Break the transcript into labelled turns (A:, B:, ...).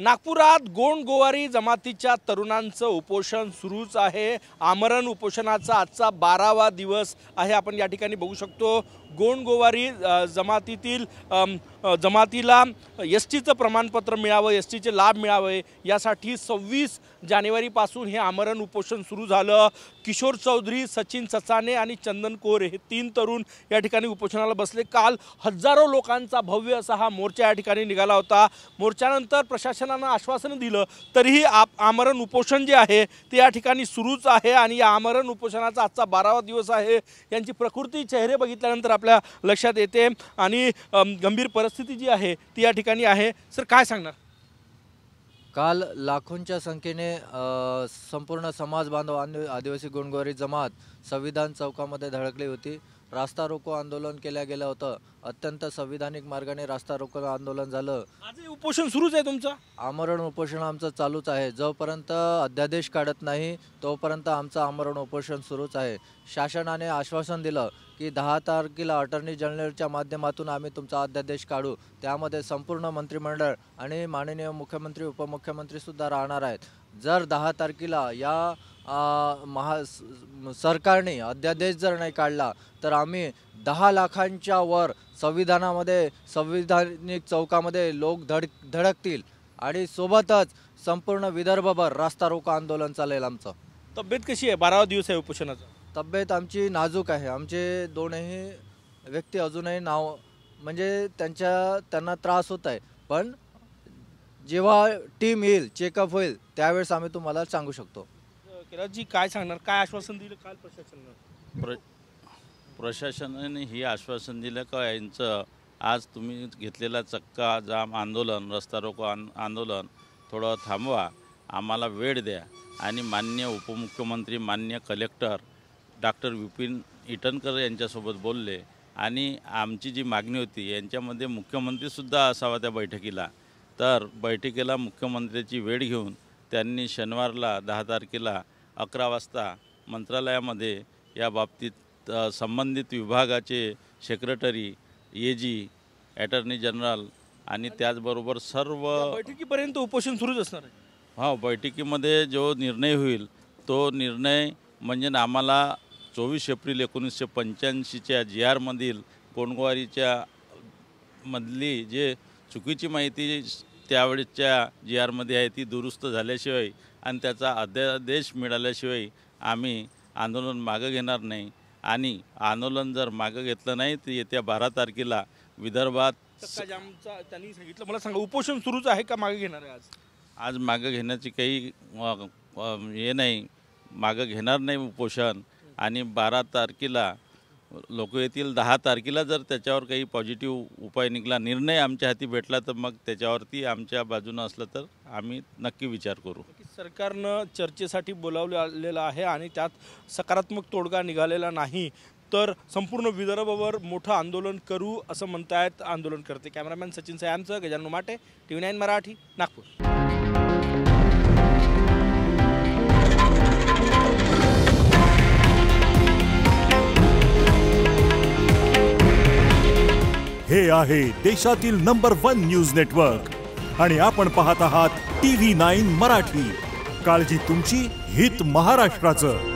A: नागपुरात गोंड गोवारी जमातीच्या तरुणांचं उपोषण सुरूच आहे। आमरण उपोषणाचा आजचा 12वा दिवस आहे। आपण या ठिकाणी बघू शकतो गोंड गोवारी जमातीतील जमातीला एसटीचं प्रमाणपत्र मिळावं, एसटीचे लाभ मिळावे यासाठी 26 जानेवारीपासून हे आमरण उपोषण सुरू झालं। किशोर चौधरी, सचिन सचाने आणि चंदन कोर हे 3 तरुण या ठिकाणी उपोषणाला बसले। काल हजारो लोकांचा भव्य असा हा मोर्चा या ठिकाणी निघाला होता। मोर्चानंतर प्रशासनानं आश्वासन दिलं तरीही आमरण उपोषण जे आहे ते या ठिकाणी सुरूच आहे आणि या आमरण उपोषणाचा आजचा 12वा दिवस आहे। यांची प्रकृती चेहरे बघितल्यानंतर आपल्या लक्षात येते आणि गंभीर परिस्थिती जी आहे ती या ठिकाणी आहे। सर काय सांगणार?
B: काल लाखोंच्या संख्येने संपूर्ण समाज बांधव आदिवासी गोंड गोवारी जमात संविधान चौकामध्ये धडकली होती। रास्ता रोको आंदोलन केलं गेलं होतं। अत्यंत संविधानिक मार्गाने रास्ता रोको आंदोलन झालं।
A: आज उपोषण सुरूच आहे तुमचं?
B: आमरण उपोषण आमचं चालूच आहे। जोपर्यंत अध्यादेश काढत नाही तोपर्यंत आमचं आमरण उपोषण सुरूच आहे। शासनाने आश्वासन दिलं की 10 तारखेला अटर्नी जनरलच्या माध्यमातून आम्ही तुमचा अध्यादेश काढू, त्यामध्ये संपूर्ण मंत्रिमंडळ आणि माननीय मुख्यमंत्री उपमुख्यमंत्री सुद्धा राहणार आहेत। जर 10 तारखेला या सरकारने अध्यादेश जर नाही काढला तर आम्ही 10 लाखांच्या वर संविधानिक चौकामध्ये लोक धडकतील आणि सोबतच संपूर्ण विदर्भभर रास्ता रोको आंदोलन चालेल। आमचं
A: तब्येत कशी आहे? 12वा दिवस आहे उपोषणाचा।
B: तब्येत आमची नाजूक आहे। आमचे दोनही व्यक्ती अजूनही म्हणजे त्यांना त्रास होत आहे, पण जेव्हा टीम येईल, चेकअप होईल त्यावेळेस आम्ही तुम्हाला सांगू शकतो।
A: जी काय सांगणार, काय आश्वासन दिलं काल प्रशासनानं?
C: प्रशासनाने ही आश्वासन दिलं का यांचं आज तुम्ही घेतलेला चक्का जाम आंदोलन, रस्ता रोको आंदोलन थोडं थांबवा, आम्हाला वेळ द्या आणि माननीय उपमुख्यमंत्री, माननीय कलेक्टर डॉक्टर विपिन ईटनकर यांच्यासोबत बोलले आणि आमची जी मागणी होती यांच्यामध्ये मुख्यमंत्रीसुद्धा असावा त्या बैठकीला। तर बैठकीला मुख्यमंत्र्याची वेळ घेऊन त्यांनी शनिवारला 10 तारखेला 11 वाजता मंत्रालयामध्ये या बाबतीत संबंधित विभागाचे सेक्रेटरी, एजी, अटर्नी जनरल आणि त्याचबरोबर सर्व
A: बैठकीपर्यंत उपोषण सुरूच असणार आहे।
C: हो, बैठकीमध्ये जो निर्णय होईल तो निर्णय म्हणजे आम्हाला 24 एप्रिल 1985च्या GR मधील गोंडगोवारीच्या मधली जे चुकीची माहिती त्यावेळेच्या GR आहे ती दुरुस्त झाल्याशिवाय आणि त्याचा अध्यादेश मिळाल्याशिवाय आम्ही आंदोलन मागं घेणार नाही। आणि आंदोलन जर मागं घेतलं नाही तर येत्या 12 तारखेला विदर्भात
A: त्यांनी सांगितलं, मला सांगा उपोषण सुरूच आहे का मागे घेणार आहे?
C: आज मागं घेण्याची काही हे नाही, मागं घेणार नाही उपोषण। आणि 12 तारखेला लोक येतील। 10 तारखेला जर त्याच्यावर काही पॉझिटिव्ह उपाय निघाला, निर्णय आमच्या हाती भेटला तर मग त्याच्यावरती आमच्या बाजूनं असलं तर आम्ही नक्की विचार करू।
A: सरकारनं चर्चेसाठी बोलावलेलं आहे आणि त्यात सकारात्मक तोडगा निघालेला नाही तर संपूर्ण विदर्भावर मोठं आंदोलन करू असं म्हणतायत आंदोलनकर्ते। कॅमेरामॅन सचिन सयांचं, गजानन माटे, TV9 मराठी, नागपूर।
D: हे आहे देशातील नंबर 1 न्यूज नेटवर्क आणि आपण पाहत आहात TV9 मराठी। काळजी तुमची, हित महाराष्ट्राचं।